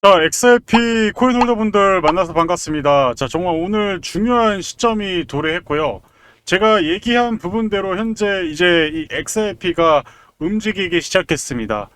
자, XRP 코인 홀더분들 만나서 반갑습니다. 자, 정말 오늘 중요한 시점이 도래했고요. 제가 얘기한 부분대로 현재 이제 이 XRP가 움직이기 시작했습니다.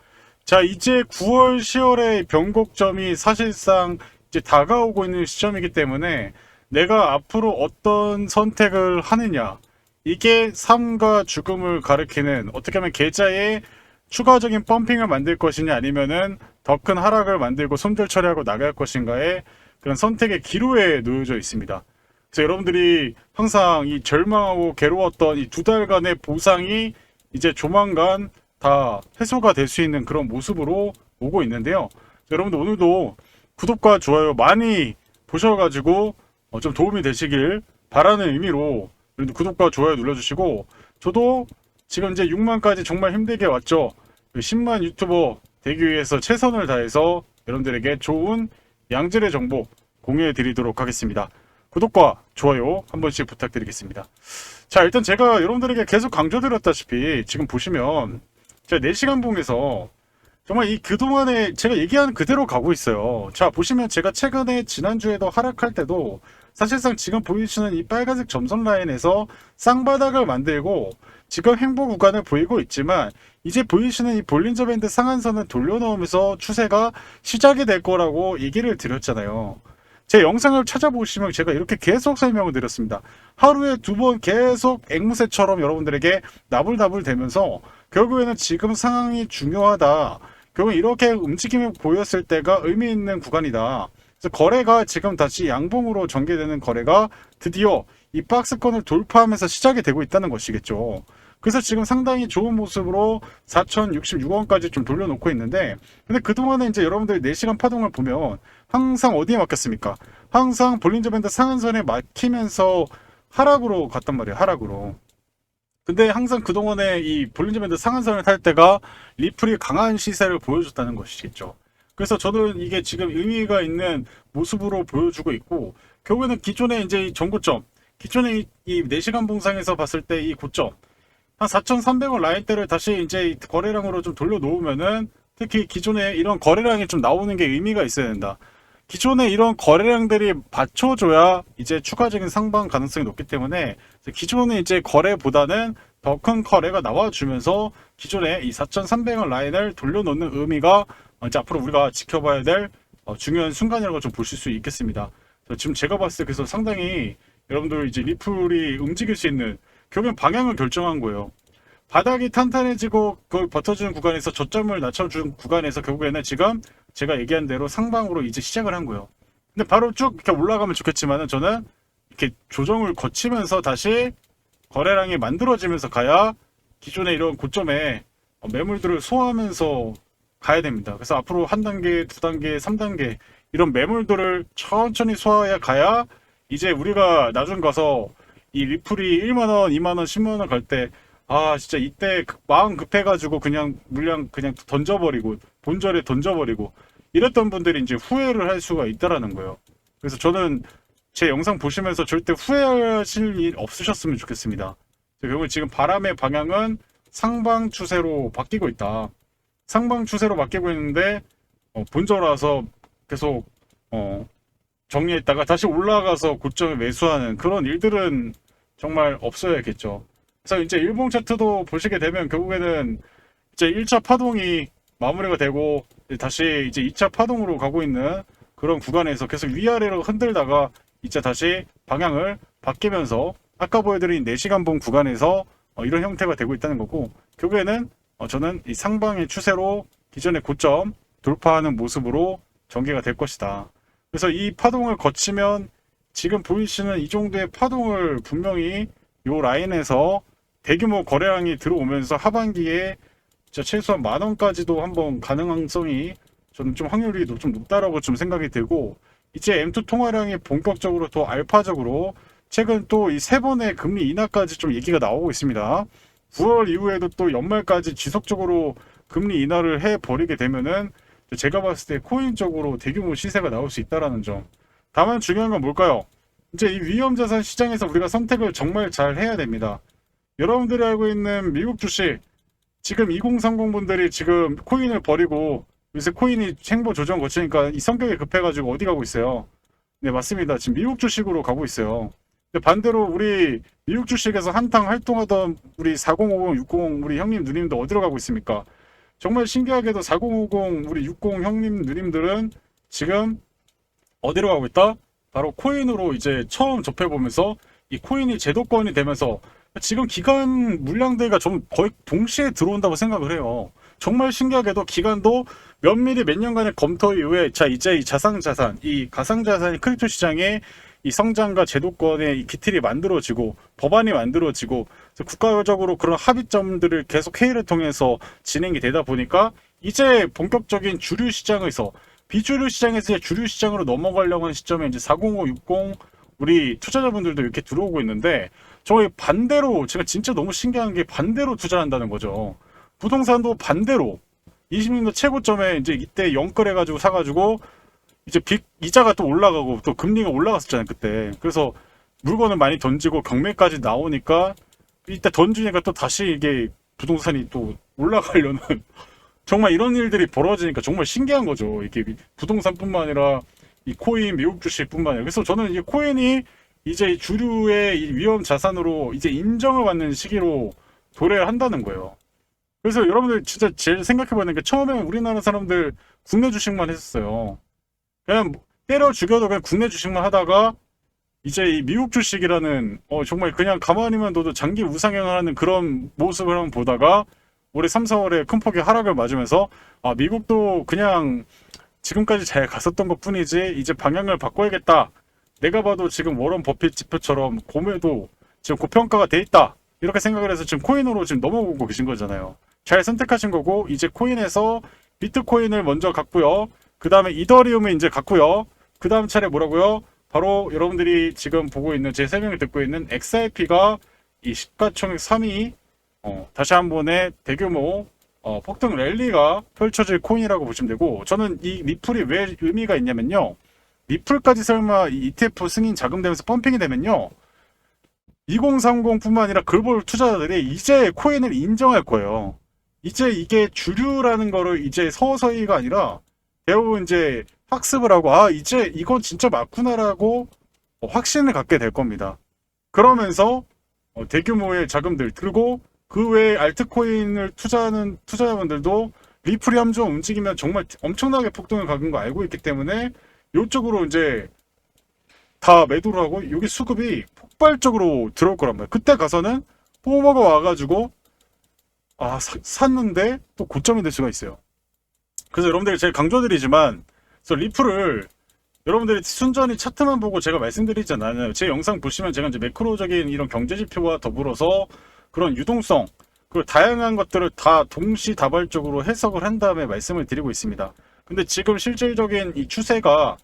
자, 이제 9월, 10월의 변곡점이 사실상 이제 다가오고 있는 시점이기 때문에 내가 앞으로 어떤 선택을 하느냐. 이게 삶과 죽음을 가리키는 어떻게 하면 계좌에 추가적인 펌핑을 만들 것이냐 아니면은 더 큰 하락을 만들고 손절 처리하고 나갈 것인가의 그런 선택의 기로에 놓여져 있습니다. 그래서 여러분들이 항상 이 절망하고 괴로웠던 이 2달간의 보상이 이제 조만간 다 해소가 될 수 있는 그런 모습으로 오고 있는데요. 여러분들 오늘도 구독과 좋아요 많이 보셔가지고 좀 도움이 되시길 바라는 의미로 여러분들 구독과 좋아요 눌러주시고, 저도 지금 이제 6만까지 정말 힘들게 왔죠. 10만 유튜버 되기 위해서 최선을 다해서 여러분들에게 좋은 양질의 정보 공유해 드리도록 하겠습니다. 구독과 좋아요 한 번씩 부탁드리겠습니다. 자, 일단 제가 여러분들에게 계속 강조드렸다시피 지금 보시면 제가 4시간 봉에서 정말 이 그동안에 제가 얘기한 그대로 가고 있어요. 자, 보시면 제가 최근에 지난주에도 하락할 때도 사실상 지금 보이시는 이 빨간색 점선 라인에서 쌍바닥을 만들고 지금 행보 구간을 보이고 있지만, 이제 보이시는 이 볼린저 밴드 상한선을 돌려놓으면서 추세가 시작이 될 거라고 얘기를 드렸잖아요. 제 영상을 찾아보시면 제가 이렇게 계속 설명을 드렸습니다. 하루에 2번 계속 앵무새처럼 여러분들에게 나불나불 대면서 결국에는 지금 상황이 중요하다, 결국 이렇게 움직임이 보였을 때가 의미 있는 구간이다. 그래서 거래가 지금 다시 양봉으로 전개되는 거래가 드디어 이 박스권을 돌파하면서 시작이 되고 있다는 것이겠죠. 그래서 지금 상당히 좋은 모습으로 4,066원까지 좀 돌려놓고 있는데, 근데 그동안에 이제 여러분들 4시간 파동을 보면 항상 어디에 막혔습니까? 항상 볼린저 밴드 상한선에 막히면서 하락으로 갔단 말이에요. 하락으로. 근데 항상 그동안에 이 볼린저 밴드 상한선을 탈 때가 리플이 강한 시세를 보여줬다는 것이겠죠. 그래서 저는 이게 지금 의미가 있는 모습으로 보여주고 있고, 결국에는 기존에 이제 이 전고점, 기존에 이 4시간 봉상에서 봤을 때 이 고점 한 4,300원 라인대를 다시 이제 거래량으로 좀 돌려놓으면은, 특히 기존에 이런 거래량이 좀 나오는 게 의미가 있어야 된다. 기존에 이런 거래량들이 받쳐줘야 이제 추가적인 상방 가능성이 높기 때문에 기존에 이제 거래보다는 더 큰 거래가 나와주면서 기존에 이 4,300원 라인을 돌려놓는 의미가 이제 앞으로 우리가 지켜봐야 될 중요한 순간이라고 좀 보실 수 있겠습니다. 지금 제가 봤을 때 그래서 상당히 여러분들 이제 리플이 움직일 수 있는 결국엔 방향을 결정한 거예요. 바닥이 탄탄해지고 그걸 버텨주는 구간에서 저점을 낮춰준 구간에서 결국에는 지금 제가 얘기한 대로 상방으로 이제 시작을 한 거예요. 근데 바로 쭉 이렇게 올라가면 좋겠지만은 저는 이렇게 조정을 거치면서 다시 거래량이 만들어지면서 가야 기존의 이런 고점에 매물들을 소화하면서 가야 됩니다. 그래서 앞으로 한 단계, 두 단계, 3단계 이런 매물들을 천천히 소화해야 가야 이제 우리가 나중 가서 이 리플이 1만원, 2만원, 10만원 갈 때, 아, 진짜 이때 마음 급해가지고 그냥 물량 그냥 던져버리고, 본절에 던져버리고, 이랬던 분들이 이제 후회를 할 수가 있다라는 거예요. 그래서 저는 제 영상 보시면서 절대 후회하실 일 없으셨으면 좋겠습니다. 결국 지금 바람의 방향은 상방 추세로 바뀌고 있다. 상방 추세로 바뀌고 있는데, 본절 와서 계속, 정리했다가 다시 올라가서 고점에 매수하는 그런 일들은 정말 없어야겠죠. 그래서 이제 일봉 차트도 보시게 되면 결국에는 이제 1차 파동이 마무리가 되고 다시 이제 2차 파동으로 가고 있는 그런 구간에서 계속 위아래로 흔들다가 이제 다시 방향을 바뀌면서 아까 보여드린 4시간 봉 구간에서 이런 형태가 되고 있다는 거고, 결국에는 저는 이 상방의 추세로 기존의 고점 돌파하는 모습으로 전개가 될 것이다. 그래서 이 파동을 거치면 지금 보이시는 이 정도의 파동을 분명히 이 라인에서 대규모 거래량이 들어오면서 하반기에 진짜 최소한 10,000원까지도 한번 가능성이 저는 좀 확률이 좀 높다라고 좀 생각이 들고, 이제 M2 통화량이 본격적으로 더 알파적으로 최근 또 이 3번의 금리 인하까지 좀 얘기가 나오고 있습니다. 9월 이후에도 또 연말까지 지속적으로 금리 인하를 해버리게 되면은 제가 봤을 때 코인적으로 대규모 시세가 나올 수 있다라는 점. 다만 중요한 건 뭘까요? 이제 이 위험자산 시장에서 우리가 선택을 정말 잘 해야 됩니다. 여러분들이 알고 있는 미국 주식, 지금 2030 분들이 지금 코인을 버리고 요새 코인이 행보 조정 거치니까 이 성격이 급해가지고 어디 가고 있어요? 네, 맞습니다. 지금 미국 주식으로 가고 있어요. 근데 반대로 우리 미국 주식에서 한탕 활동하던 우리 4050, 60 우리 형님 누님도 어디로 가고 있습니까? 정말 신기하게도 4050 우리 60 형님 누님들은 지금 어디로 가고 있다? 바로 코인으로 이제 처음 접해보면서 이 코인이 제도권이 되면서 지금 기관 물량대가 좀 거의 동시에 들어온다고 생각을 해요. 정말 신기하게도 기관도 면밀히 몇 년간의 검토 이후에 자 이제 이 자산자산, 이 가상자산이 크립토 시장에 이 성장과 제도권의 이 기틀이 만들어지고 법안이 만들어지고 국가적으로 그런 합의점들을 계속 회의를 통해서 진행이 되다 보니까 이제 본격적인 주류 시장에서 비주류 시장에서 주류 시장으로 넘어가려고 하는 시점에 이제 405, 60 우리 투자자분들도 이렇게 들어오고 있는데 저희 반대로 제가 진짜 너무 신기한 게 반대로 투자한다는 거죠. 부동산도 반대로 20년도 최고점에 이제 이때 영끌해가지고 사가지고 이제 이자가 또 올라가고 또 금리가 올라갔었잖아요 그때. 그래서 물건을 많이 던지고 경매까지 나오니까 이때 던지니까 또 다시 이게 부동산이 또 올라가려는 정말 이런 일들이 벌어지니까 정말 신기한 거죠. 이게 부동산뿐만 아니라 이 코인, 미국 주식뿐만 아니라. 그래서 저는 이게 코인이 이제 주류의 이 위험 자산으로 이제 인정을 받는 시기로 도래를 한다는 거예요. 그래서 여러분들 진짜 제일 생각해보는 게 처음에 우리나라 사람들 국내 주식만 했었어요. 그냥 때려 죽여도 그냥 국내 주식만 하다가 이제 이 미국 주식이라는 정말 그냥 가만히만 둬도 장기 우상향을 하는 그런 모습을 한번 보다가 올해 3, 4월에 큰 폭의 하락을 맞으면서 아 미국도 그냥 지금까지 잘 갔었던 것 뿐이지 이제 방향을 바꿔야겠다. 내가 봐도 지금 워런 버핏 지표처럼 고매도 지금 고평가가 돼 있다. 이렇게 생각을 해서 지금 코인으로 지금 넘어오고 계신 거잖아요. 잘 선택하신 거고 이제 코인에서 비트코인을 먼저 갖고요. 그 다음에 이더리움을 이제 갖고요. 그 다음 차례 뭐라고요? 바로 여러분들이 지금 보고 있는 제 설명을 듣고 있는 XRP가 이 시가총액 3위 다시 한 번의 대규모 폭등 랠리가 펼쳐질 코인이라고 보시면 되고 저는 이 리플이 왜 의미가 있냐면요. 리플까지 설마 이 ETF 승인 자금되면서 펌핑이 되면요. 2030뿐만 아니라 글로벌 투자자들이 이제 코인을 인정할 거예요. 이제 이게 주류라는 거를 이제 서서히가 아니라 대부분 이제 학습을 하고 아 이제 이건 진짜 맞구나라고 확신을 갖게 될 겁니다. 그러면서 대규모의 자금들 그리고 그 외에 알트코인을 투자하는 투자자분들도 리플이 함정 움직이면 정말 엄청나게 폭등을 가는 거 알고 있기 때문에 이쪽으로 이제 다 매도를 하고 여기 수급이 폭발적으로 들어올 거란 말이에요. 그때 가서는 포머가 와가지고 샀는데 또 고점이 될 수가 있어요. 그래서 여러분들이 제일 강조드리지만 그래서 리플을 여러분들이 순전히 차트만 보고 제가 말씀드리지 않아요. 제 영상 보시면 제가 이제 매크로적인 이런 경제 지표와 더불어서 그런 유동성 그리고 다양한 것들을 다 동시다발적으로 해석을 한 다음에 말씀을 드리고 있습니다. 근데 지금 실질적인 이 추세가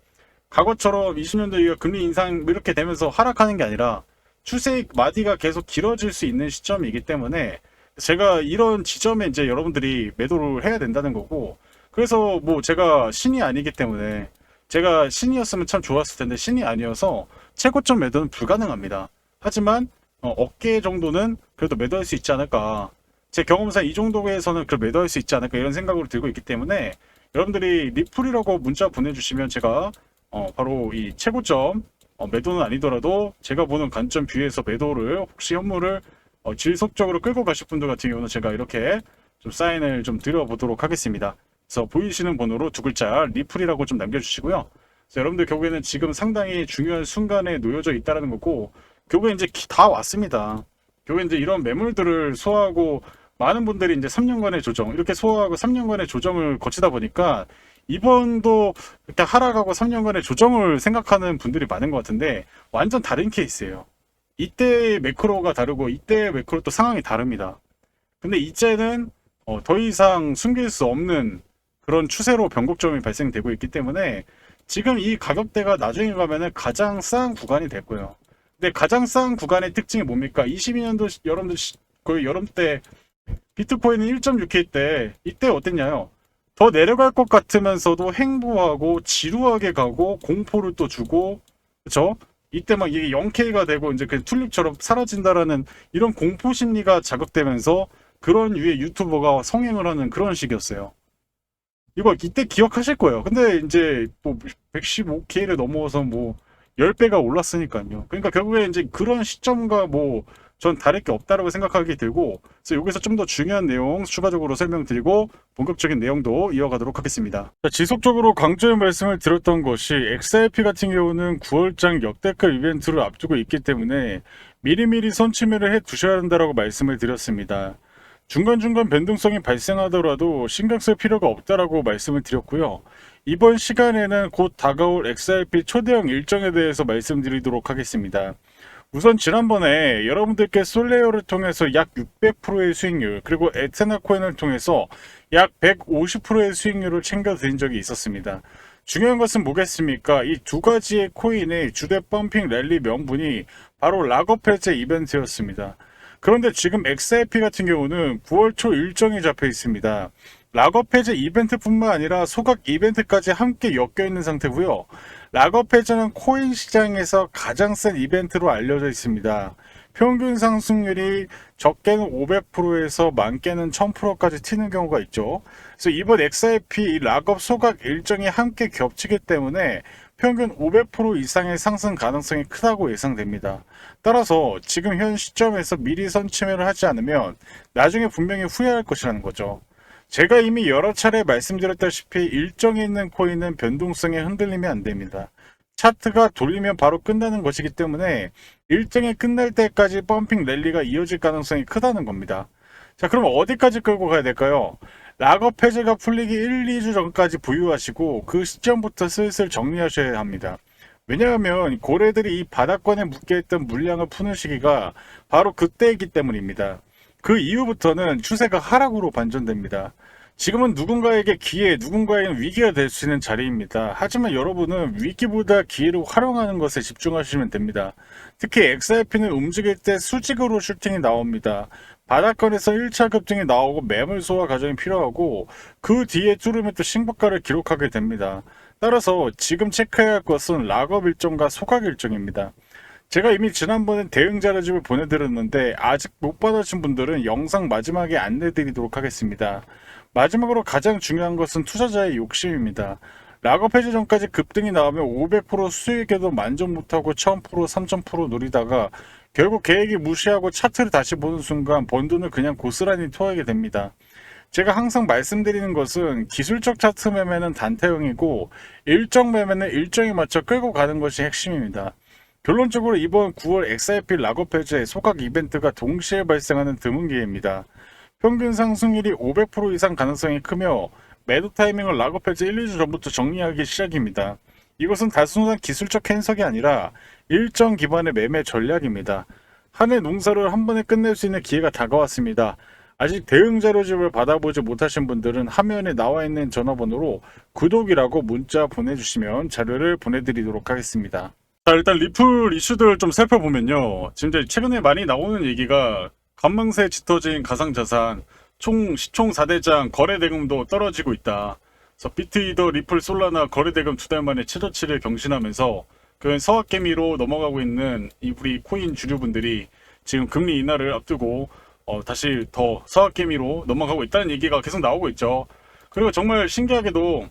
과거처럼 20년도 이후 금리 인상 이렇게 되면서 하락하는 게 아니라 추세의 마디가 계속 길어질 수 있는 시점이기 때문에 제가 이런 지점에 이제 여러분들이 매도를 해야 된다는 거고 그래서 뭐 제가 신이 아니기 때문에 제가 신이었으면 참 좋았을 텐데 신이 아니어서 최고점 매도는 불가능합니다. 하지만 어깨 정도는 그래도 매도할 수 있지 않을까. 제 경험상 이 정도에서는 그걸 매도할 수 있지 않을까 이런 생각으로 들고 있기 때문에 여러분들이 리플이라고 문자 보내주시면 제가 바로 이 최고점 매도는 아니더라도 제가 보는 관점 뷰에서 매도를 혹시 현물을 지속적으로 끌고 가실 분들 같은 경우는 제가 이렇게 좀 사인을 좀 드려보도록 하겠습니다. 그래서 보이시는 번호로 두 글자 리플이라고 좀 남겨주시고요. 그래서 여러분들 결국에는 지금 상당히 중요한 순간에 놓여져 있다는 거고 결국에 이제 다 왔습니다. 결국에 이제 이런 매물들을 소화하고 많은 분들이 이제 3년간의 조정 이렇게 소화하고 3년간의 조정을 거치다 보니까 이번도 이렇게 하락하고 3년간의 조정을 생각하는 분들이 많은 것 같은데 완전 다른 케이스예요. 이때의 매크로가 다르고 이때의 매크로 또 상황이 다릅니다. 근데 이제는 더 이상 숨길 수 없는 그런 추세로 변곡점이 발생되고 있기 때문에 지금 이 가격대가 나중에 가면은 가장 싼 구간이 될 거예요. 근데 가장 싼 구간의 특징이 뭡니까? 22년도 여러분들 거의 여름 때 비트코인은 1.6K 때 이때 어땠냐요? 더 내려갈 것 같으면서도 행보하고 지루하게 가고 공포를 또 주고 그쵸? 이때 막 이게 0K가 되고 이제 그 튤립처럼 사라진다라는 이런 공포 심리가 자극되면서 그런 유의 유튜버가 성행을 하는 그런 식이었어요. 이거 이때 기억하실 거예요. 근데 이제 뭐 115K를 넘어서 뭐 10배가 올랐으니까요. 그러니까 결국에 이제 그런 시점과 뭐 전 다를 게 없다라고 생각하게 들고, 그래서 여기서 좀 더 중요한 내용 추가적으로 설명드리고 본격적인 내용도 이어가도록 하겠습니다. 자, 지속적으로 강조의 말씀을 드렸던 것이 XRP 같은 경우는 9월장 역대급 이벤트를 앞두고 있기 때문에 미리미리 선취매를 해 두셔야 한다라고 말씀을 드렸습니다. 중간중간 변동성이 발생하더라도 신경 쓸 필요가 없다라고 말씀을 드렸고요. 이번 시간에는 곧 다가올 XRP 초대형 일정에 대해서 말씀드리도록 하겠습니다. 우선 지난번에 여러분들께 솔레어를 통해서 약 600%의 수익률, 그리고 에테나 코인을 통해서 약 150%의 수익률을 챙겨드린 적이 있었습니다. 중요한 것은 뭐겠습니까? 이 두 가지의 코인의 주대 펌핑 랠리 명분이 바로 락업 해제 이벤트였습니다. 그런데 지금 XRP 같은 경우는 9월 초 일정이 잡혀 있습니다. 락업 해제 이벤트뿐만 아니라 소각 이벤트까지 함께 엮여 있는 상태고요. 락업 해제는 코인 시장에서 가장 센 이벤트로 알려져 있습니다. 평균 상승률이 적게는 500%에서 많게는 1000%까지 튀는 경우가 있죠. 그래서 이번 XRP 락업 소각 일정이 함께 겹치기 때문에 평균 500% 이상의 상승 가능성이 크다고 예상됩니다. 따라서 지금 현 시점에서 미리 선취매를 하지 않으면 나중에 분명히 후회할 것이라는 거죠. 제가 이미 여러 차례 말씀드렸다시피 일정에 있는 코인은 변동성에 흔들리면 안 됩니다. 차트가 돌리면 바로 끝나는 것이기 때문에 일정이 끝날 때까지 펌핑 랠리가 이어질 가능성이 크다는 겁니다. 자, 그럼 어디까지 끌고 가야 될까요? 락업 해제가 풀리기 1, 2주 전까지 보유하시고 그 시점부터 슬슬 정리하셔야 합니다. 왜냐하면 고래들이 이 바닥권에 묶여있던 물량을 푸는 시기가 바로 그때이기 때문입니다. 그 이후부터는 추세가 하락으로 반전됩니다. 지금은 누군가에게 기회, 누군가에게는 위기가 될 수 있는 자리입니다. 하지만 여러분은 위기보다 기회를 활용하는 것에 집중하시면 됩니다. 특히 XRP는 움직일 때 수직으로 슈팅이 나옵니다. 바닥권에서 1차 급등이 나오고 매물 소화 과정이 필요하고 그 뒤에 뚫으면 또 신고가를 기록하게 됩니다. 따라서 지금 체크해야 할 것은 락업 일정과 소각 일정입니다. 제가 이미 지난번에 대응 자료집을 보내드렸는데 아직 못 받으신 분들은 영상 마지막에 안내드리도록 하겠습니다. 마지막으로 가장 중요한 것은 투자자의 욕심입니다. 락업 해제 전까지 급등이 나오면 500% 수익에도 만족 못하고 1000%, 3000% 노리다가 결국 계획이 무시하고 차트를 다시 보는 순간 번 돈을 그냥 고스란히 토하게 됩니다. 제가 항상 말씀드리는 것은 기술적 차트 매매는 단타형이고 일정 매매는 일정에 맞춰 끌고 가는 것이 핵심입니다. 결론적으로 이번 9월 XRP 락업 해제 소각 이벤트가 동시에 발생하는 드문 기회입니다. 평균 상승률이 500% 이상 가능성이 크며 매도 타이밍을 락업 해제 1, 2주 전부터 정리하기 시작입니다. 이것은 단순한 기술적 해석이 아니라 일정 기반의 매매 전략입니다. 한 해 농사를 한 번에 끝낼 수 있는 기회가 다가왔습니다. 아직 대응 자료집을 받아보지 못하신 분들은 화면에 나와 있는 전화번호로 구독이라고 문자 보내주시면 자료를 보내드리도록 하겠습니다. 자, 일단 리플 이슈들 좀 살펴보면요. 지금 이제 최근에 많이 나오는 얘기가 관망세에 짙어진 가상자산, 시총 4대장 거래대금도 떨어지고 있다. 그래서 비트이더, 리플, 솔라나 거래대금 2달 만에 최저치를 경신하면서 그 서학개미로 넘어가고 있는 이 우리 코인 주류분들이 지금 금리 인하를 앞두고 다시 더 서학개미로 넘어가고 있다는 얘기가 계속 나오고 있죠. 그리고 정말 신기하게도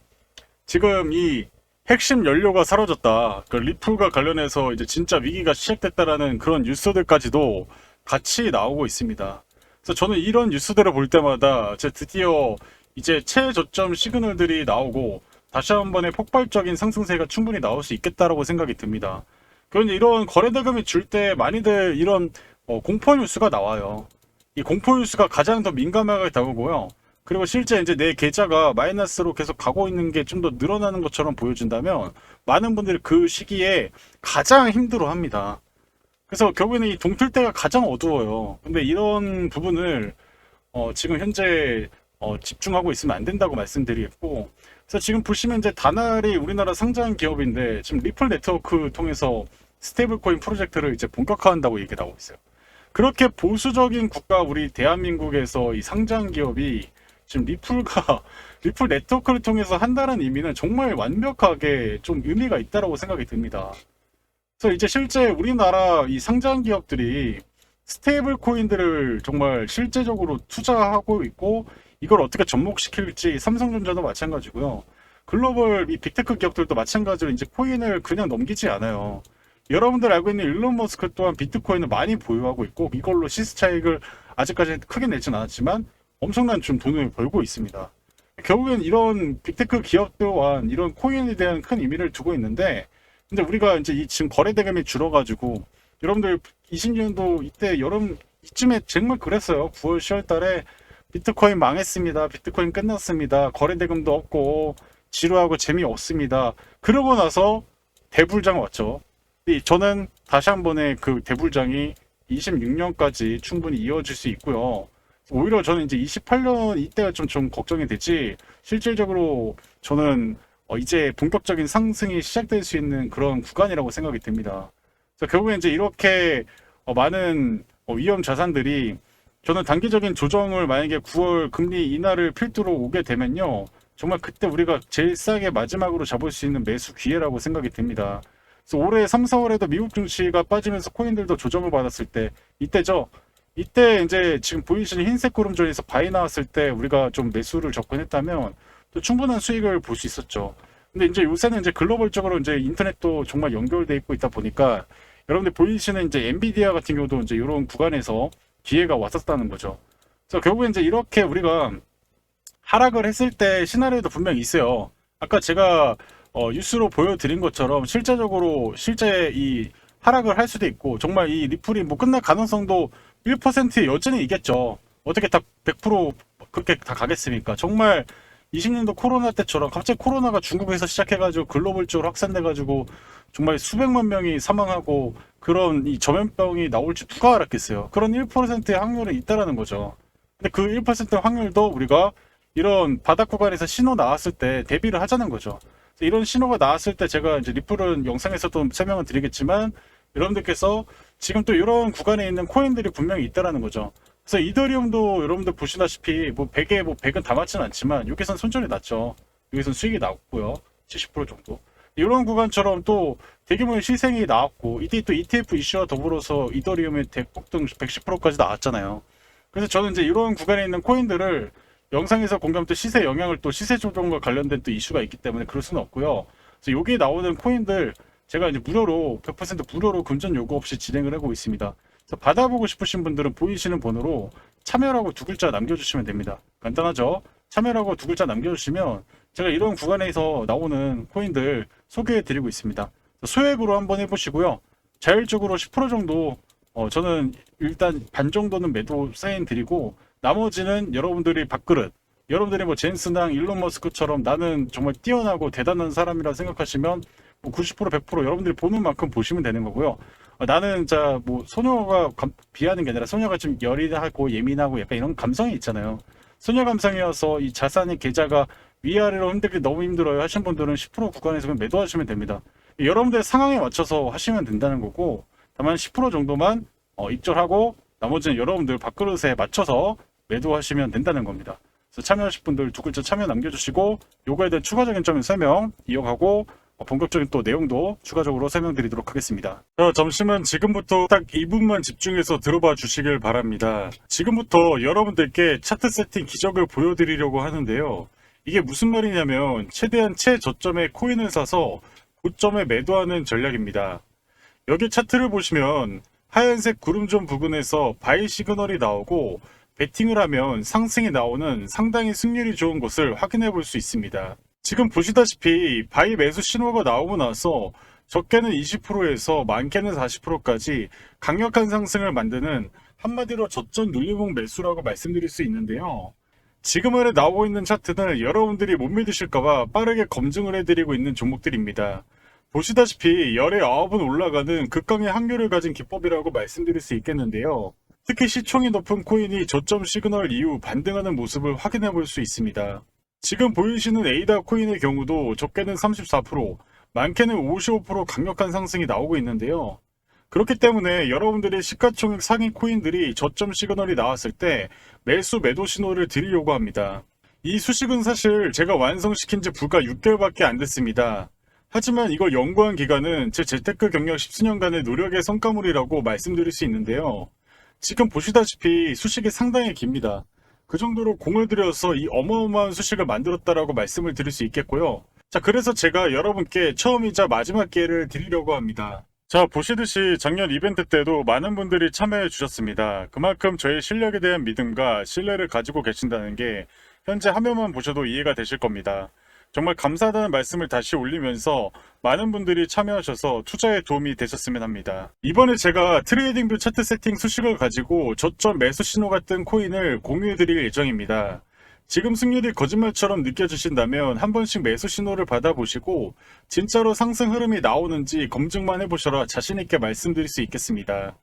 지금 이 핵심 연료가 사라졌다. 그 리플과 관련해서 이제 진짜 위기가 시작됐다라는 그런 뉴스들까지도 같이 나오고 있습니다. 그래서 저는 이런 뉴스들을 볼 때마다 드디어 이제 최저점 시그널들이 나오고 다시 한 번의 폭발적인 상승세가 충분히 나올 수 있겠다라고 생각이 듭니다. 그런데 이런 거래대금이 줄 때 많이들 이런 공포 뉴스가 나와요. 이 공포 뉴스가 가장 더 민감하게 다가오고요. 그리고 실제 이제 내 계좌가 마이너스로 계속 가고 있는 게 좀 더 늘어나는 것처럼 보여진다면 많은 분들이 그 시기에 가장 힘들어 합니다. 그래서 결국에는 이 동틀 때가 가장 어두워요. 근데 이런 부분을 지금 현재 집중하고 있으면 안 된다고 말씀드리겠고, 그래서 지금 보시면 이제 다날이 우리나라 상장 기업인데 지금 리플 네트워크 통해서 스테이블 코인 프로젝트를 이제 본격화한다고 얘기가 나오고 있어요. 그렇게 보수적인 국가 우리 대한민국에서 이 상장 기업이 지금 리플 네트워크를 통해서 한다는 의미는 정말 완벽하게 좀 의미가 있다라고 생각이 듭니다. 그래서 이제 실제 우리나라 이 상장 기업들이 스테이블 코인들을 정말 실제적으로 투자하고 있고 이걸 어떻게 접목시킬지 삼성전자도 마찬가지고요. 글로벌 이 빅테크 기업들도 마찬가지로 이제 코인을 그냥 넘기지 않아요. 여러분들 알고 있는 일론 머스크 또한 비트코인을 많이 보유하고 있고 이걸로 시세 차익을 아직까지 크게 내진 않았지만 엄청난 좀 돈을 벌고 있습니다. 결국엔 이런 빅테크 기업 또한 이런 코인에 대한 큰 의미를 두고 있는데, 근데 우리가 이제 이 지금 거래 대금이 줄어가지고 여러분들 20년도 이때 여름 이쯤에 정말 그랬어요. 9월 10월 달에 비트코인 망했습니다. 비트코인 끝났습니다. 거래 대금도 없고 지루하고 재미없습니다. 그러고 나서 대불장 왔죠. 저는 다시 한 번에 그 대불장이 26년까지 충분히 이어질 수 있고요. 오히려 저는 이제 28년 이때가 좀 걱정이 되지, 실질적으로 저는 이제 본격적인 상승이 시작될 수 있는 그런 구간이라고 생각이 됩니다. 그래서 결국에 이제 이렇게 많은 위험 자산들이, 저는 단기적인 조정을 만약에 9월 금리 인하를 필두로 오게 되면요, 정말 그때 우리가 제일 싸게 마지막으로 잡을 수 있는 매수 기회라고 생각이 됩니다. 그래서 올해 3, 4월에도 미국 증시가 빠지면서 코인들도 조정을 받았을 때 이때죠. 이때 이제 지금 보이시는 흰색 구름존에서 바이 나왔을 때 우리가 좀 매수를 접근했다면 또 충분한 수익을 볼 수 있었죠. 근데 이제 요새는 이제 글로벌적으로 이제 인터넷도 정말 연결돼 있고 있다 보니까 여러분들 보이시는 이제 엔비디아 같은 경우도 이제 이런 구간에서 기회가 왔었다는 거죠. 그래서 결국에 이제 이렇게 우리가 하락을 했을 때 시나리오도 분명히 있어요. 아까 제가 뉴스로 보여드린 것처럼 실제 이 하락을 할 수도 있고, 정말 이 리플이 뭐 끝날 가능성도 1% 여전히 있겠죠. 어떻게 다 100% 그렇게 다 가겠습니까? 정말 20년도 코로나 때처럼 갑자기 코로나가 중국에서 시작해가지고 글로벌적으로 확산돼가지고 정말 수백만 명이 사망하고 그런 이 전염병이 나올지 누가 알았겠어요. 그런 1%의 확률은 있다라는 거죠. 근데 그 1%의 확률도 우리가 이런 바닥 구간에서 신호 나왔을 때 대비를 하자는 거죠. 이런 신호가 나왔을 때 제가 이제 리플은 영상에서도 설명을 드리겠지만, 여러분들께서 지금 또 이런 구간에 있는 코인들이 분명히 있다라는 거죠. 그래서 이더리움도 여러분들 보시다시피 뭐 100에 뭐 100은 다 맞진 않지만 여기선 손절이 났죠. 여기선 수익이 나왔고요. 70% 정도. 이런 구간처럼 또 대규모의 시생이 나왔고, 이때 또 ETF 이슈와 더불어서 이더리움의 대폭등 110%까지 나왔잖아요. 그래서 저는 이제 이런 구간에 있는 코인들을 영상에서 공개하면 또 시세 영향을, 또 시세 조정과 관련된 또 이슈가 있기 때문에 그럴 수는 없고요. 그래서 여기에 나오는 코인들 제가 이제 무료로 100% 무료로 금전 요구 없이 진행을 하고 있습니다. 그래서 받아보고 싶으신 분들은 보이시는 번호로 참여라고 두 글자 남겨주시면 됩니다. 간단하죠? 참여라고 두 글자 남겨주시면 제가 이런 구간에서 나오는 코인들 소개해드리고 있습니다. 소액으로 한번 해보시고요. 자율적으로 10% 정도 저는 일단 반 정도는 매도 사인 드리고, 나머지는 여러분들이 밥그릇, 여러분들이 뭐 젠슨랑 일론 머스크처럼 나는 정말 뛰어나고 대단한 사람이라 생각하시면 뭐 90% 100% 여러분들이 보는 만큼 보시면 되는 거고요. 나는 자 뭐 소녀가 비하는 게 아니라 소녀가 좀 여리하고 예민하고 약간 이런 감성이 있잖아요. 소녀 감성이어서 이 자산의 계좌가 위아래로 흔들기 너무 힘들어요 하신 분들은 10% 구간에서 그냥 매도하시면 됩니다. 여러분들의 상황에 맞춰서 하시면 된다는 거고, 다만 10% 정도만 입절하고 나머지는 여러분들 밥그릇에 맞춰서 매도하시면 된다는 겁니다. 그래서 참여하실 분들 두 글자 참여 남겨주시고, 요거에 대한 추가적인 점인 설명 이어가고 본격적인 또 내용도 추가적으로 설명드리도록 하겠습니다. 점심은 지금부터 딱 2분만 집중해서 들어봐 주시길 바랍니다. 지금부터 여러분들께 차트 세팅 기적을 보여드리려고 하는데요. 이게 무슨 말이냐면 최대한 최저점에 코인을 사서 고점에 매도하는 전략입니다. 여기 차트를 보시면 하얀색 구름존 부근에서 바이 시그널이 나오고 베팅을 하면 상승이 나오는 상당히 승률이 좋은 곳을 확인해 볼 수 있습니다. 지금 보시다시피 바이 매수 신호가 나오고 나서 적게는 20%에서 많게는 40%까지 강력한 상승을 만드는, 한마디로 저점 눌림목 매수라고 말씀드릴 수 있는데요. 지금 나오고 있는 차트는 여러분들이 못 믿으실까봐 빠르게 검증을 해드리고 있는 종목들입니다. 보시다시피 열의 9은 올라가는 극강의 확률을 가진 기법이라고 말씀드릴 수 있겠는데요. 특히 시총이 높은 코인이 저점 시그널 이후 반등하는 모습을 확인해 볼 수 있습니다. 지금 보이시는 에이다 코인의 경우도 적게는 34%, 많게는 55% 강력한 상승이 나오고 있는데요. 그렇기 때문에 여러분들의 시가총액 상위 코인들이 저점 시그널이 나왔을 때 매수 매도 신호를 드리려고 합니다. 이 수식은 사실 제가 완성시킨 지 불과 6개월밖에 안 됐습니다. 하지만 이걸 연구한 기간은 제 재테크 경력 10수년간의 노력의 성과물이라고 말씀드릴 수 있는데요. 지금 보시다시피 수식이 상당히 깁니다. 그 정도로 공을 들여서 이 어마어마한 수식을 만들었다라고 말씀을 드릴 수 있겠고요. 자, 그래서 제가 여러분께 처음이자 마지막 기회를 드리려고 합니다. 자, 보시듯이 작년 이벤트 때도 많은 분들이 참여해 주셨습니다. 그만큼 저의 실력에 대한 믿음과 신뢰를 가지고 계신다는 게 현재 화면만 보셔도 이해가 되실 겁니다. 정말 감사하다는 말씀을 다시 올리면서 많은 분들이 참여하셔서 투자에 도움이 되셨으면 합니다. 이번에 제가 트레이딩뷰 차트 세팅 수식을 가지고 저점 매수 신호 같은 코인을 공유해 드릴 예정입니다. 지금 승률이 거짓말처럼 느껴지신다면 한 번씩 매수 신호를 받아보시고 진짜로 상승 흐름이 나오는지 검증만 해보셔라 자신있게 말씀드릴 수 있겠습니다.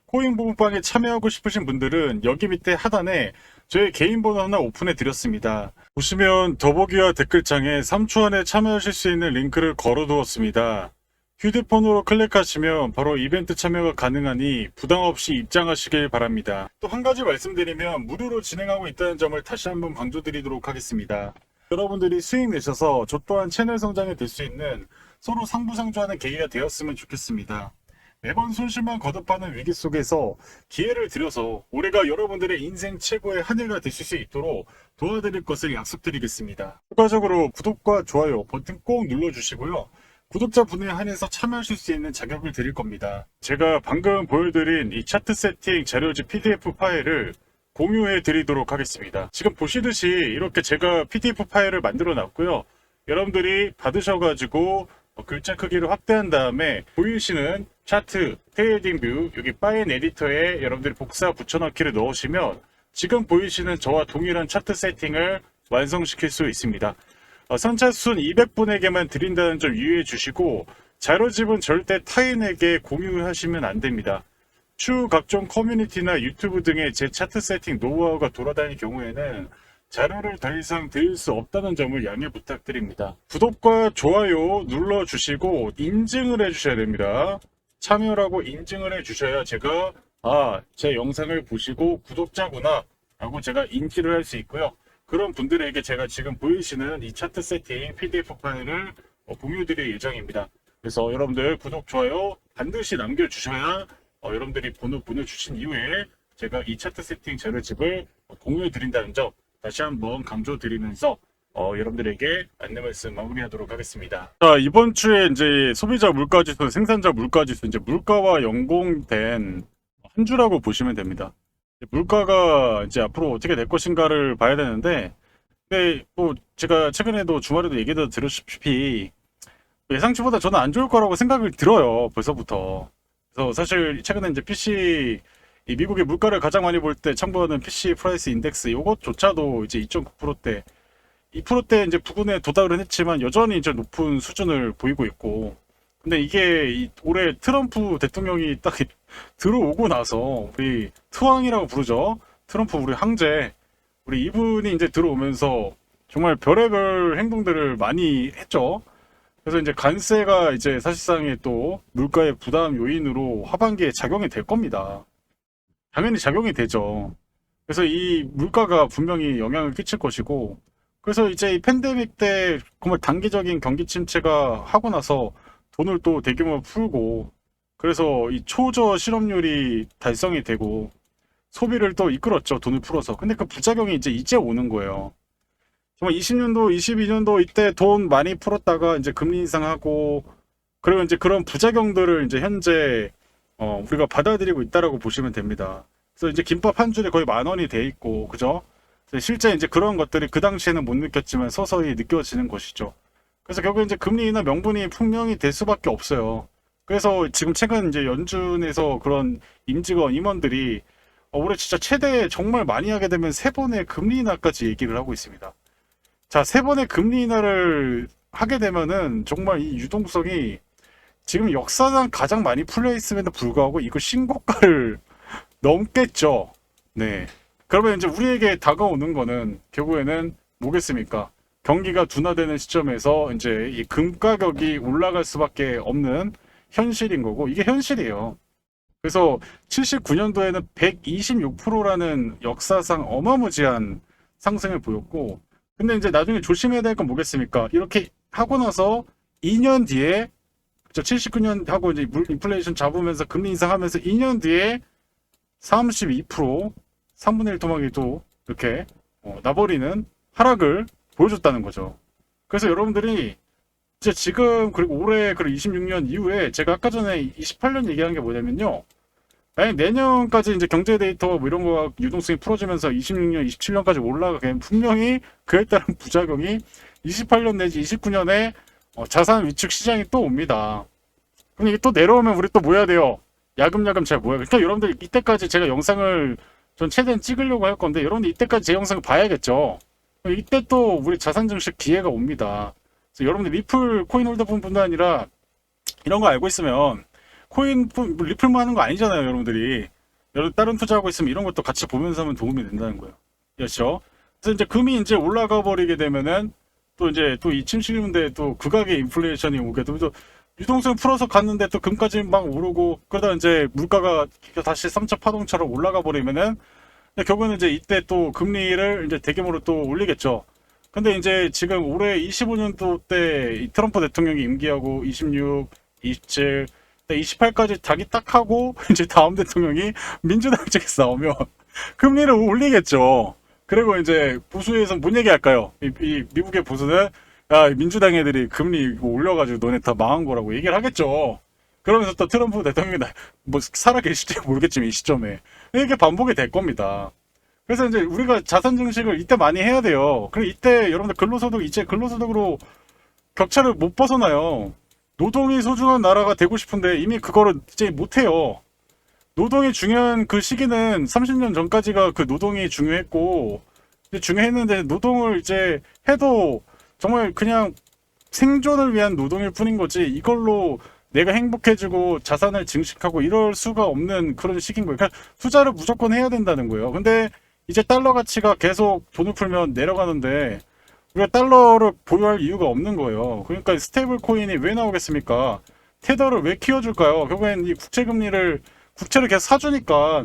코인 부부방에 참여하고 싶으신 분들은 여기 밑에 하단에 저의 개인 번호 하나 오픈해 드렸습니다. 보시면 더보기와 댓글창에 3초 안에 참여하실 수 있는 링크를 걸어 두었습니다. 휴대폰으로 클릭하시면 바로 이벤트 참여가 가능하니 부담 없이 입장하시길 바랍니다. 또 한 가지 말씀드리면 무료로 진행하고 있다는 점을 다시 한번 강조드리도록 하겠습니다. 여러분들이 수익 내셔서 저 또한 채널 성장이 될 수 있는 서로 상부상조하는 계기가 되었으면 좋겠습니다. 매번 손실만 거듭하는 위기 속에서 기회를 드려서 올해가 여러분들의 인생 최고의 한 해가 되실 수 있도록 도와드릴 것을 약속드리겠습니다. 추가적으로 구독과 좋아요 버튼 꼭 눌러주시고요. 구독자분에 한해서 참여하실 수 있는 자격을 드릴 겁니다. 제가 방금 보여드린 이 차트 세팅 자료집 PDF 파일을 공유해 드리도록 하겠습니다. 지금 보시듯이 이렇게 제가 PDF 파일을 만들어 놨고요. 여러분들이 받으셔가지고 글자 크기를 확대한 다음에 보이시는 차트, 트레이딩뷰, 여기 파인 에디터에 여러분들이 복사 붙여넣기를 넣으시면 지금 보이시는 저와 동일한 차트 세팅을 완성시킬 수 있습니다. 선착순 200분에게만 드린다는 점 유의해 주시고 자료집은 절대 타인에게 공유하시면 안 됩니다. 추후 각종 커뮤니티나 유튜브 등의 제 차트 세팅 노하우가 돌아다닐 경우에는 자료를 더 이상 드릴 수 없다는 점을 양해 부탁드립니다. 구독과 좋아요 눌러주시고 인증을 해주셔야 됩니다. 참여라고 인증을 해주셔야 제가 제 영상을 보시고 구독자구나 라고 제가 인지를 할 수 있고요. 그런 분들에게 제가 지금 보이시는 이 차트 세팅 PDF 파일을 공유드릴 예정입니다. 그래서 여러분들 구독, 좋아요 반드시 남겨주셔야 여러분들이 번호 보내주신 이후에 제가 이 차트 세팅 자료집을 공유해드린다는 점 다시 한번 강조드리면서 여러분들에게 안내 말씀 마무리하도록 하겠습니다. 자, 이번 주에 이제 소비자 물가지수, 생산자 물가지수, 이제 물가와 연공된 한 주라고 보시면 됩니다. 물가가 이제 앞으로 어떻게 될 것인가를 봐야 되는데, 근데 뭐 제가 최근에도 주말에도 얘기도 들었다시피 예상치보다 저는 안 좋을 거라고 생각을 들어요. 벌써부터. 그래서 사실 최근에 이제 PC 이 미국의 물가를 가장 많이 볼 때 참고하는 PC 프라이스 인덱스 이것조차도 이제 2.9%대 2%대 이제 부근에 도달은 했지만 여전히 이제 높은 수준을 보이고 있고, 근데 이게 올해 트럼프 대통령이 딱 들어오고 나서 우리 트왕이라고 부르죠. 트럼프 우리 황제, 우리 이분이 이제 들어오면서 정말 별의별 행동들을 많이 했죠. 그래서 이제 관세가 이제 사실상의 또 물가의 부담 요인으로 하반기에 작용이 될 겁니다. 당연히 작용이 되죠. 그래서 이 물가가 분명히 영향을 끼칠 것이고, 그래서 이제 이 팬데믹 때 정말 단기적인 경기 침체가 하고 나서 돈을 또 대규모로 풀고, 그래서 이 초저 실업률이 달성이 되고 소비를 또 이끌었죠. 돈을 풀어서. 근데 그 부작용이 이제 오는 거예요. 정말 20년도, 22년도 이때 돈 많이 풀었다가 이제 금리 인상하고, 그리고 이제 그런 부작용들을 이제 현재 우리가 받아들이고 있다라고 보시면 됩니다. 그래서 이제 김밥 한 줄에 거의 10,000원이 돼 있고, 그죠? 실제 이제 그런 것들이 그 당시에는 못 느꼈지만 서서히 느껴지는 것이죠. 그래서 결국 이제 금리나 명분이 분명히 될 수밖에 없어요. 그래서 지금 최근 이제 연준에서 그런 임직원, 임원들이 올해 진짜 최대 정말 많이 하게 되면 3번의 금리 인하까지 얘기를 하고 있습니다. 자, 3번의 금리 인하를 하게 되면은 정말 이 유동성이 지금 역사상 가장 많이 풀려 있음에도 불구하고 이거 신고가를 넘겠죠. 네. 그러면 이제 우리에게 다가오는 거는 결국에는 뭐겠습니까? 경기가 둔화되는 시점에서 이제 이 금 가격이 올라갈 수밖에 없는 현실인 거고, 이게 현실이에요. 그래서 79년도에는 126%라는 역사상 어마무지한 상승을 보였고, 근데 이제 나중에 조심해야 될 건 뭐겠습니까? 이렇게 하고 나서 2년 뒤에 79년 하고 이제 인플레이션 잡으면서 금리 인상하면서 2년 뒤에 32% 3분의 1 토막이 또 이렇게 나버리는 하락을 보여줬다는 거죠. 그래서 여러분들이 이제 지금 그리고 올해 그리고 26년 이후에 제가 아까 전에 28년 얘기한 게 뭐냐면요. 만약 내년까지 이제 경제 데이터 뭐 이런 거 유동성이 풀어지면서 26년, 27년까지 올라가게 분명히 그에 따른 부작용이 28년 내지 29년에 자산 위축 시장이 또 옵니다. 근데 이게 또 내려오면 우리 또 뭐 해야 돼요? 야금야금 잘 모여요. 그러니까 여러분들 이때까지 제가 영상을 전 최대한 찍으려고 할 건데 여러분들 이때까지 제 영상을 봐야겠죠. 이때 또 우리 자산 증식 기회가 옵니다. 그래서 여러분들 리플 코인 홀더 분뿐만 아니라 이런 거 알고 있으면 코인 리플만 하는 거 아니잖아요, 여러분들이. 여러분 다른 투자하고 있으면 이런 것도 같이 보면서 하면 도움이 된다는 거예요. 그렇죠? 그래서 이제 금이 이제 올라가 버리게 되면은 또 이제 또 2007년대 또 극악의 인플레이션이 오게 되면 유동성 풀어서 갔는데 또 금까지 막 오르고 그러다 이제 물가가 다시 3차 파동처럼 올라가 버리면은 결국에는 이제 이때 또 금리를 이제 대규모로 또 올리겠죠. 근데 이제 지금 올해 25년도 때 트럼프 대통령이 임기하고 26, 27, 28까지 자기 딱 하고 이제 다음 대통령이 민주당 측에서 나오면 금리를 올리겠죠. 그리고 이제 보수에서 뭔 얘기 할까요? 이 미국의 보수는 야, 민주당 애들이 금리 올려가지고 너네 다 망한 거라고 얘기를 하겠죠. 그러면서 또 트럼프 대통령이 뭐 살아 계실지 모르겠지만 이 시점에 이게 반복이 될 겁니다. 그래서 이제 우리가 자산 증식을 이때 많이 해야 돼요. 그리고 이때 여러분들 근로소득 이제 근로소득으로 격차를 못 벗어나요. 노동이 소중한 나라가 되고 싶은데 이미 그거를 이제 못 해요. 노동이 중요한 그 시기는 30년 전까지가 그 노동이 중요했고 중요했는데 노동을 이제 해도 정말 그냥 생존을 위한 노동일 뿐인 거지 이걸로 내가 행복해지고 자산을 증식하고 이럴 수가 없는 그런 시기인 거예요. 그러니까 투자를 무조건 해야 된다는 거예요. 근데 이제 달러 가치가 계속 돈을 풀면 내려가는데 우리가 달러를 보유할 이유가 없는 거예요. 그러니까 스테이블 코인이 왜 나오겠습니까? 테더를 왜 키워줄까요? 결국엔 이 국채를 계속 사주니까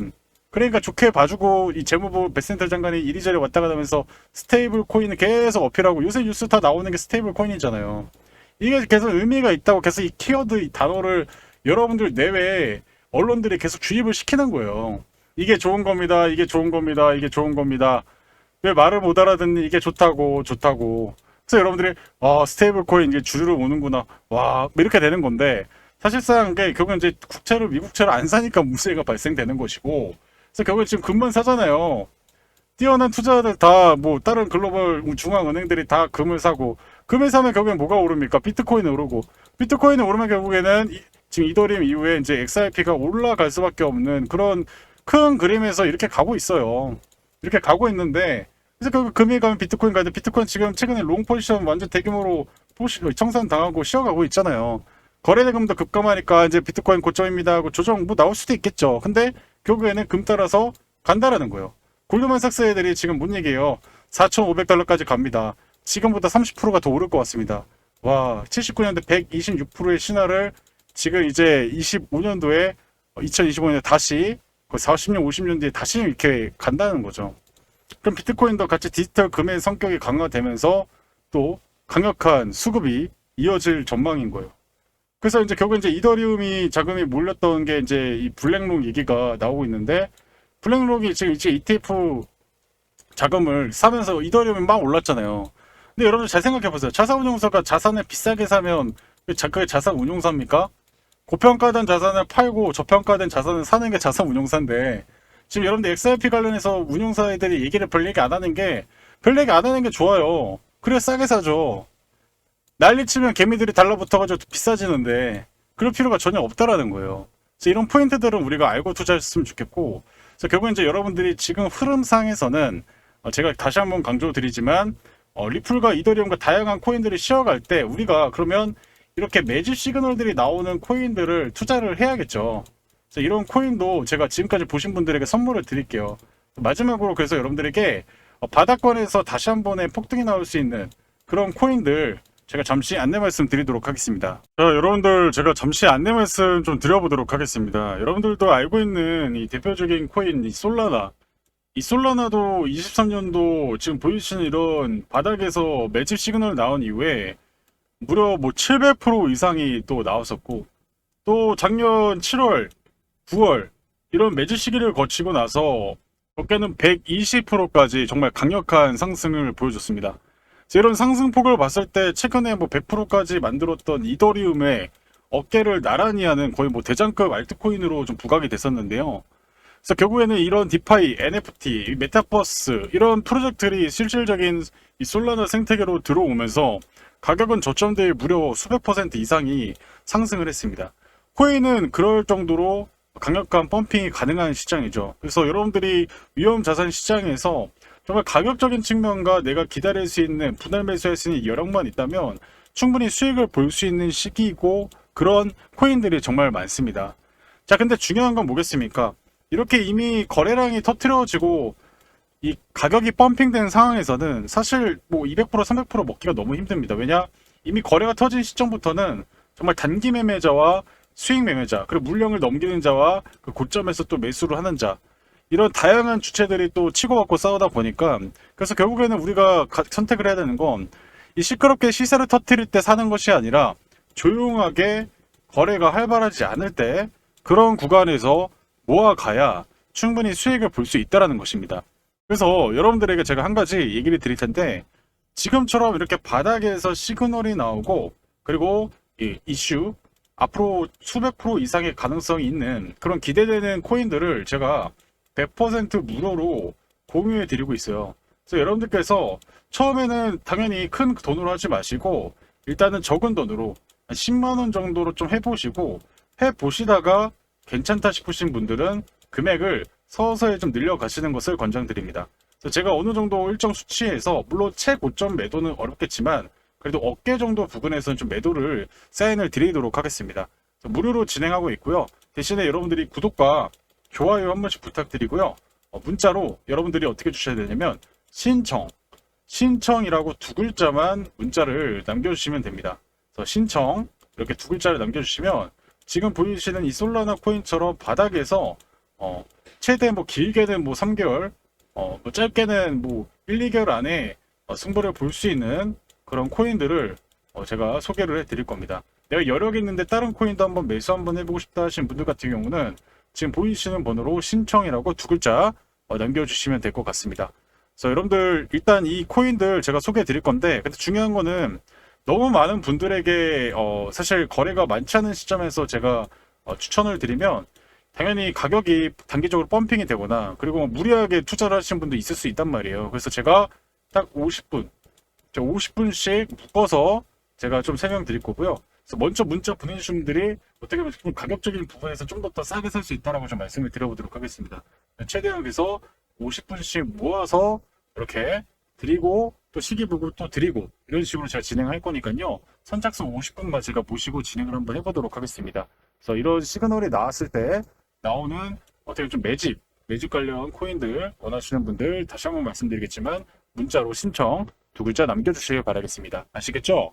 그러니까 좋게 봐주고 이 재무부 베센터 장관이 이리저리 왔다 가다 하면서 스테이블 코인을 계속 어필하고 요새 뉴스 다 나오는 게 스테이블 코인이잖아요. 이게 계속 의미가 있다고 계속 이 키워드 이 단어를 여러분들 내외에 언론들이 계속 주입을 시키는 거예요. 이게 좋은 겁니다. 이게 좋은 겁니다. 이게 좋은 겁니다. 왜 말을 못 알아듣니? 이게 좋다고 좋다고. 그래서 여러분들이 스테이블 코인 이게 주류로 오는구나. 와, 뭐 이렇게 되는 건데 사실상 이게 결국은 이제 미국채를 안 사니까 문제가 발생되는 것이고. 그래서 결국에 지금 금만 사잖아요. 뛰어난 투자자들 다 뭐 다른 글로벌 중앙은행들이 다 금을 사고 금을 사면 결국엔 뭐가 오릅니까? 비트코인이 오르고 비트코인이 오르면 결국에는 지금 이더리움 이후에 이제 XRP가 올라갈 수밖에 없는 그런 큰 그림에서 이렇게 가고 있어요. 이렇게 가고 있는데 그래서 결국 금이 가면 비트코인 가는데 비트코인 지금 최근에 롱 포지션 완전 대규모로 청산 당하고 쉬어가고 있잖아요. 거래대금도 급감하니까 이제 비트코인 고점입니다 하고 조정 뭐 나올 수도 있겠죠. 근데 결국에는 금 따라서 간다라는 거예요. 골드만삭스 애들이 지금 뭔 얘기예요? 4,500달러까지 갑니다. 지금보다 30%가 더 오를 것 같습니다. 와, 79년대 126%의 신화를 지금 이제 25년도에 2025년에 다시 40년, 50년 뒤에 다시 이렇게 간다는 거죠. 그럼 비트코인도 같이 디지털 금의 성격이 강화되면서 또 강력한 수급이 이어질 전망인 거예요. 그래서 이제 결국 이제 이더리움이 자금이 몰렸던 게 이제 이 블랙록 얘기가 나오고 있는데 블랙록이 지금 이제 ETF 자금을 사면서 이더리움이 막 올랐잖아요. 근데 여러분 잘 생각해 보세요. 자산운용사가 자산을 비싸게 사면 그게 자산 운용사입니까? 고평가된 자산을 팔고 저평가된 자산을 사는 게 자산 운용사인데 지금 여러분들 XRP 관련해서 운용사들이 얘기를 별 얘기 안 하는 게 좋아요. 그래 싸게 사죠. 난리치면 개미들이 달라붙어가지고 비싸지는데 그럴 필요가 전혀 없다라는 거예요. 그래서 이런 포인트들은 우리가 알고 투자했으면 좋겠고 그래서 결국 이제 여러분들이 지금 흐름상에서는 제가 다시 한번 강조드리지만 리플과 이더리움과 다양한 코인들이 쉬어갈 때 우리가 그러면 이렇게 매집 시그널들이 나오는 코인들을 투자를 해야겠죠. 그래서 이런 코인도 제가 지금까지 보신 분들에게 선물을 드릴게요. 마지막으로 그래서 여러분들에게 바닥권에서 다시 한 번에 폭등이 나올 수 있는 그런 코인들 제가 잠시 안내 말씀 드리도록 하겠습니다. 자, 여러분들 제가 잠시 안내 말씀 좀 드려보도록 하겠습니다. 여러분들도 알고 있는 이 대표적인 코인 이 솔라나도 23년도 지금 보이시는 이런 바닥에서 매집 시그널 나온 이후에 무려 뭐 700% 이상이 또 나왔었고 또 작년 7월, 9월 이런 매집 시기를 거치고 나서 어깨는 120%까지 정말 강력한 상승을 보여줬습니다. 이런 상승폭을 봤을 때 최근에 뭐 100%까지 만들었던 이더리움의 어깨를 나란히 하는 거의 뭐 대장급 알트코인으로 좀 부각이 됐었는데요. 그래서 결국에는 이런 디파이, NFT, 메타버스 이런 프로젝트들이 실질적인 이 솔라나 생태계로 들어오면서 가격은 저점 대비 무려 수백 퍼센트 이상이 상승을 했습니다. 코인은 그럴 정도로 강력한 펌핑이 가능한 시장이죠. 그래서 여러분들이 위험 자산 시장에서 정말 가격적인 측면과 내가 기다릴 수 있는 분할 매수할 수 있는 여력만 있다면 충분히 수익을 볼 수 있는 시기이고 그런 코인들이 정말 많습니다. 자, 근데 중요한 건 뭐겠습니까? 이렇게 이미 거래량이 터트려지고 이 가격이 펌핑된 상황에서는 사실 뭐 200%, 300% 먹기가 너무 힘듭니다. 왜냐? 이미 거래가 터진 시점부터는 정말 단기 매매자와 수익 매매자, 그리고 물량을 넘기는 자와 그 고점에서 또 매수를 하는 자, 이런 다양한 주체들이 또 치고받고 싸우다 보니까 그래서 결국에는 우리가 선택을 해야 되는 건 이 시끄럽게 시세를 터트릴 때 사는 것이 아니라 조용하게 거래가 활발하지 않을 때 그런 구간에서 모아가야 충분히 수익을 볼 수 있다는 것입니다. 그래서 여러분들에게 제가 한 가지 얘기를 드릴 텐데 지금처럼 이렇게 바닥에서 시그널이 나오고 그리고 이 이슈 앞으로 수백 프로 이상의 가능성이 있는 그런 기대되는 코인들을 제가 100% 무료로 공유해 드리고 있어요. 그래서 여러분들께서 처음에는 당연히 큰 돈으로 하지 마시고 일단은 적은 돈으로 한 10만 원 정도로 좀 해보시다가 괜찮다 싶으신 분들은 금액을 서서히 좀 늘려가시는 것을 권장드립니다. 그래서 제가 어느 정도 일정 수치에서 물론 최고점 매도는 어렵겠지만 그래도 어깨 정도 부근에서는 좀 매도를 사인을 드리도록 하겠습니다. 무료로 진행하고 있고요. 대신에 여러분들이 구독과 좋아요 한 번씩 부탁드리고요. 문자로 여러분들이 어떻게 주셔야 되냐면 신청이라고 두 글자만 문자를 남겨주시면 됩니다. 그래서 신청 이렇게 두 글자를 남겨주시면 지금 보이시는 이 솔라나 코인처럼 바닥에서 최대 뭐 길게는 뭐 3개월, 뭐 짧게는 뭐 1, 2개월 안에 승부를 볼 수 있는 그런 코인들을 제가 소개를 해드릴 겁니다. 내가 여력이 있는데 다른 코인도 한번 매수 한번 해보고 싶다 하시는 분들 같은 경우는 지금 보이시는 번호로 신청이라고 두 글자 남겨주시면 될 것 같습니다. 그래서 여러분들 일단 이 코인들 제가 소개해 드릴 건데 근데 중요한 거는 너무 많은 분들에게 사실 거래가 많지 않은 시점에서 제가 추천을 드리면 당연히 가격이 단기적으로 펌핑이 되거나 그리고 무리하게 투자를 하시는 분도 있을 수 있단 말이에요. 그래서 제가 딱 50분씩 묶어서 제가 좀 설명드릴 거고요. 그래서 먼저 문자 보내주신 분들이 어떻게 보면 좀 가격적인 부분에서 좀 더 싸게 살 수 있다라고 좀 말씀을 드려보도록 하겠습니다. 최대한 그래서 50분씩 모아서 이렇게 드리고 또 시기 보고 또 드리고 이런 식으로 제가 진행할 거니까요. 선착순 50분만 제가 모시고 진행을 한번 해보도록 하겠습니다. 그래서 이런 시그널이 나왔을 때 나오는 어떻게 좀 매집 관련 코인들 원하시는 분들 다시 한번 말씀드리겠지만 문자로 신청 두 글자 남겨주시길 바라겠습니다. 아시겠죠?